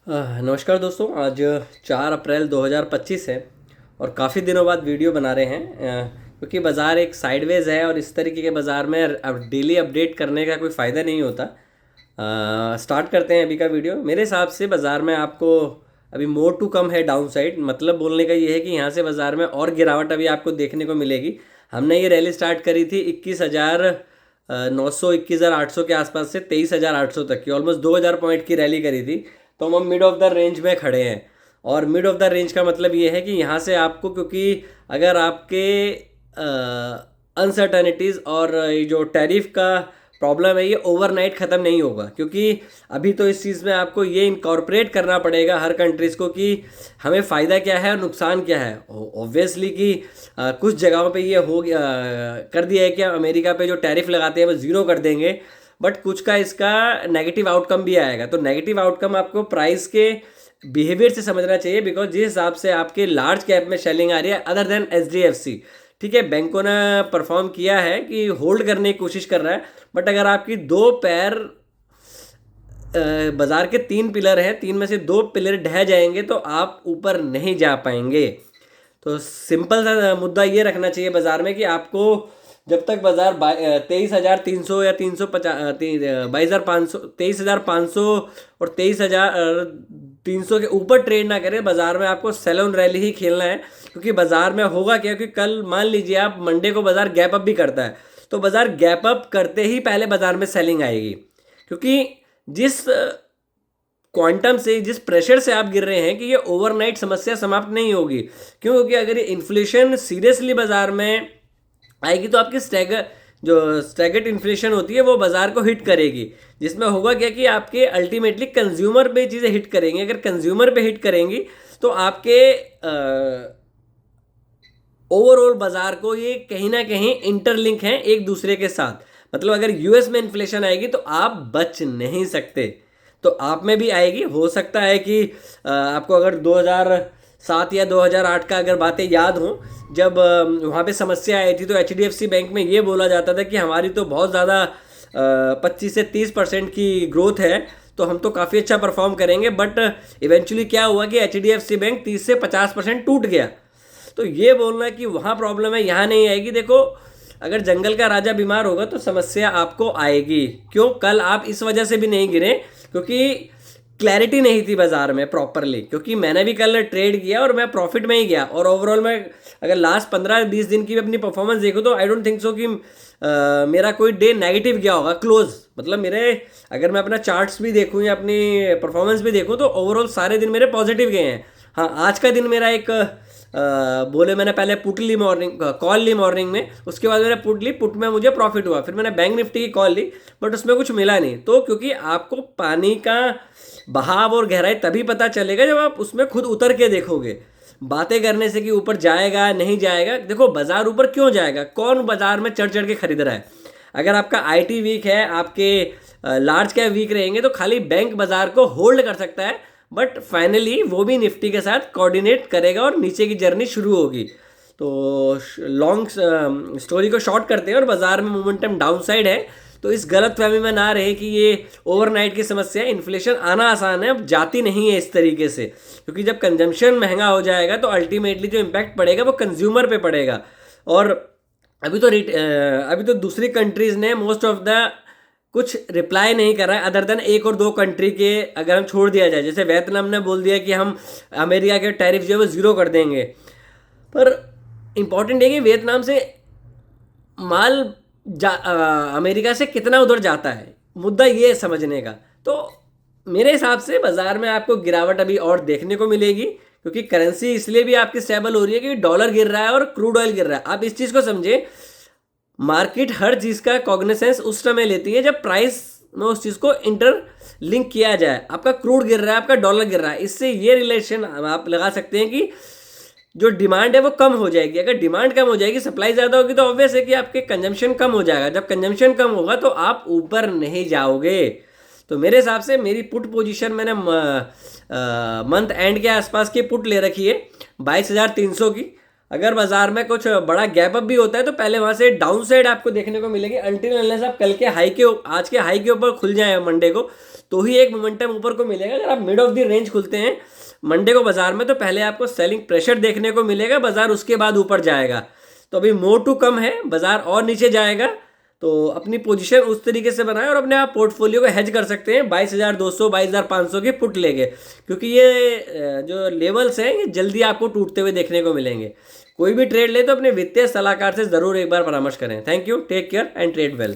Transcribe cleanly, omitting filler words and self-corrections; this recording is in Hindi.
नमस्कार दोस्तों। आज 4 अप्रैल 2025 है और काफ़ी दिनों बाद वीडियो बना रहे हैं क्योंकि बाज़ार एक साइडवेज है और इस तरीके के बाज़ार में अब डेली अपडेट करने का कोई फ़ायदा नहीं होता। स्टार्ट करते हैं अभी का वीडियो। मेरे हिसाब से बाज़ार में आपको अभी मोर टू कम है डाउन साइड। मतलब बोलने का ये है कि यहाँ से बाज़ार में और गिरावट अभी आपको देखने को मिलेगी। हमने ये रैली स्टार्ट करी थी 21,900 21,800 के आसपास से 23,800 तक की, ऑलमोस्ट 2,000 पॉइंट की रैली करी थी। तो हम मिड ऑफ द रेंज में खड़े हैं और मिड ऑफ द रेंज का मतलब ये है कि यहाँ से आपको, क्योंकि अगर आपके अनसर्टनिटीज़ और ये जो टैरिफ का प्रॉब्लम है ये ओवरनाइट ख़त्म नहीं होगा, क्योंकि अभी तो इस चीज़ में आपको ये इनकॉर्पोरेट करना पड़ेगा हर कंट्रीज़ को कि हमें फ़ायदा क्या है और नुकसान क्या है। ऑब्वियसली कि कुछ जगहों पे ये हो गया, कर दिया है कि अमेरिका पे जो टैरिफ लगाते हैं वो ज़ीरो कर देंगे, बट कुछ का इसका नेगेटिव आउटकम भी आएगा। तो नेगेटिव आउटकम आपको प्राइस के बिहेवियर से समझना चाहिए, बिकॉज जिस हिसाब से आपके लार्ज कैप में सेलिंग आ रही है अदर देन एचडीएफसी, ठीक है, बैंकों ने परफॉर्म किया है कि होल्ड करने की कोशिश कर रहा है, बट अगर आपकी दो पैर बाजार के 3 पिलर हैं, 3 में से 2 पिलर ढह जाएंगे तो आप ऊपर नहीं जा पाएंगे। तो सिंपल सा मुद्दा ये रखना चाहिए बाजार में कि आपको जब तक बाजार 23,300 या 22,500 23,500 और 23,300 के ऊपर ट्रेड ना करें बाजार में। आपको सेल ऑन रैली ही खेलना है, क्योंकि बाजार में होगा क्या कि कल मान लीजिए आप मंडे को बाजार गैप अप भी करता है, तो बाजार गैप अप करते ही पहले बाजार में सेलिंग आएगी, क्योंकि जिस क्वांटम से, जिस प्रेशर से आप गिर रहे हैं कि ये ओवरनाइट समस्या समाप्त नहीं होगी। क्यों? क्योंकि अगर ये इन्फ्लेशन सीरियसली बाजार में आएगी तो आपकी स्टैगर्ड इन्फ्लेशन होती है वो बाजार को हिट करेगी, जिसमें होगा क्या कि आपके अल्टीमेटली कंज्यूमर पे चीज़ें हिट करेंगी। अगर कंज्यूमर पे हिट करेंगी तो आपके ओवरऑल बाजार को ये कहीं ना कहीं इंटरलिंक हैं एक दूसरे के साथ। मतलब अगर यूएस में इन्फ्लेशन आएगी तो आप बच नहीं सकते, तो आप में भी आएगी। हो सकता है कि आपको अगर 2007 या 2008 का अगर बातें याद हों, जब वहाँ पे समस्या आई थी तो एचडीएफसी बैंक में ये बोला जाता था कि हमारी तो बहुत ज़्यादा 25 से 30% की ग्रोथ है, तो हम तो काफ़ी अच्छा परफॉर्म करेंगे। बट इवेंचुअली क्या हुआ कि एचडीएफसी बैंक 30 से 50% टूट गया। तो ये बोलना कि वहाँ प्रॉब्लम है यहाँ नहीं आएगी, देखो अगर जंगल का राजा बीमार होगा तो समस्या आपको आएगी। क्यों? कल आप इस वजह से भी नहीं गिरे क्योंकि क्लैरिटी नहीं थी बाजार में प्रॉपरली, क्योंकि मैंने भी कल ट्रेड किया और मैं प्रॉफिट में ही गया। और ओवरऑल मैं अगर लास्ट 15-20 दिन की अपनी परफॉर्मेंस देखूँ तो आई डोंट थिंक सो कि मेरा कोई डे नेगेटिव गया होगा क्लोज। मतलब मेरे, अगर मैं अपना चार्ट्स भी देखूँ या अपनी परफॉर्मेंस भी देखूँ तो ओवरऑल सारे दिन मेरे पॉजिटिव गए हैं। हाँ, आज का दिन मेरा एक बोले मैंने पहले पुट ली मॉर्निंग, कॉल ली मॉर्निंग में, उसके बाद मैंने पुट ली, पुट में मुझे प्रॉफिट हुआ। फिर मैंने बैंक निफ्टी की कॉल ली बट उसमें कुछ मिला नहीं। तो क्योंकि आपको पानी का बहाव और गहराई तभी पता चलेगा जब आप उसमें खुद उतर के देखोगे। बातें करने से कि ऊपर जाएगा नहीं जाएगा, देखो बाजार ऊपर क्यों जाएगा, कौन बाजार में चढ़ चढ़ के खरीद रहा है। अगर आपका आईटी वीक है, आपके लार्ज कैप वीक रहेंगे तो खाली बैंक बाजार को होल्ड कर सकता है, बट फाइनली वो भी निफ्टी के साथ कोऑर्डिनेट करेगा और नीचे की जर्नी शुरू होगी। तो लॉन्ग स्टोरी को शॉर्ट करते हैं और बाजार में मोमेंटम डाउन साइड है, तो इस गलत फहमी में ना रहे कि ये ओवरनाइट की समस्या है। इन्फ्लेशन आना आसान है, अब जाती नहीं है इस तरीके से, क्योंकि जब कंजम्पशन महंगा हो जाएगा तो अल्टीमेटली जो इम्पैक्ट पड़ेगा वो कंज्यूमर पे पड़ेगा। और अभी तो दूसरी कंट्रीज़ ने मोस्ट ऑफ द कुछ रिप्लाई नहीं कर रहा है अदर देन 1 और 2 कंट्री के। अगर हम छोड़ दिया जाए, जैसे वियतनाम ने बोल दिया कि हम अमेरिका के टैरिफ जो है वो ज़ीरो कर देंगे, पर इम्पॉर्टेंट है कि वियतनाम से माल अमेरिका से कितना उधर जाता है, मुद्दा ये समझने का। तो मेरे हिसाब से बाजार में आपको गिरावट अभी और देखने को मिलेगी, क्योंकि करेंसी इसलिए भी आपकी स्टेबल हो रही है कि डॉलर गिर रहा है और क्रूड ऑयल गिर रहा है। आप इस चीज़ को समझे, मार्केट हर चीज़ का कॉग्निसेंस उस समय लेती है जब प्राइस में उस चीज़ को इंटर लिंक किया जाए। आपका क्रूड गिर रहा है, आपका डॉलर गिर रहा है, इससे ये रिलेशन आप लगा सकते हैं कि जो डिमांड है वो कम हो जाएगी। अगर डिमांड कम हो जाएगी, सप्लाई ज़्यादा होगी, तो ऑब्वियस है कि आपके कंजम्पशन कम हो जाएगा। जब कंजम्पशन कम होगा तो आप ऊपर नहीं जाओगे। तो मेरे हिसाब से मेरी पुट पोजीशन मैंने मंथ एंड के आसपास की पुट ले रखी है 22,300 की। अगर बाजार में कुछ बड़ा गैप अप भी होता है तो पहले वहाँ से डाउन साइड आपको देखने को मिलेगी, अनटिल अनलेस आप कल के हाई के आज के हाई के ऊपर खुल जाए मंडे को, तो ही एक मोमेंटम ऊपर को मिलेगा। अगर आप मिड ऑफ द रेंज खुलते हैं मंडे को बाजार में, तो पहले आपको सेलिंग प्रेशर देखने को मिलेगा, बाजार उसके बाद ऊपर जाएगा। तो अभी मोर टू कम है, बाजार और नीचे जाएगा। तो अपनी पोजीशन उस तरीके से बनाएं और अपने आप पोर्टफोलियो को हेज कर सकते हैं 22,200 22,500 के पुट लेके, क्योंकि ये जो लेवल्स हैं ये जल्दी आपको टूटते हुए देखने को मिलेंगे। कोई भी ट्रेड ले तो अपने वित्तीय सलाहकार से ज़रूर एक बार परामर्श करें। Thank you, take care and trade well.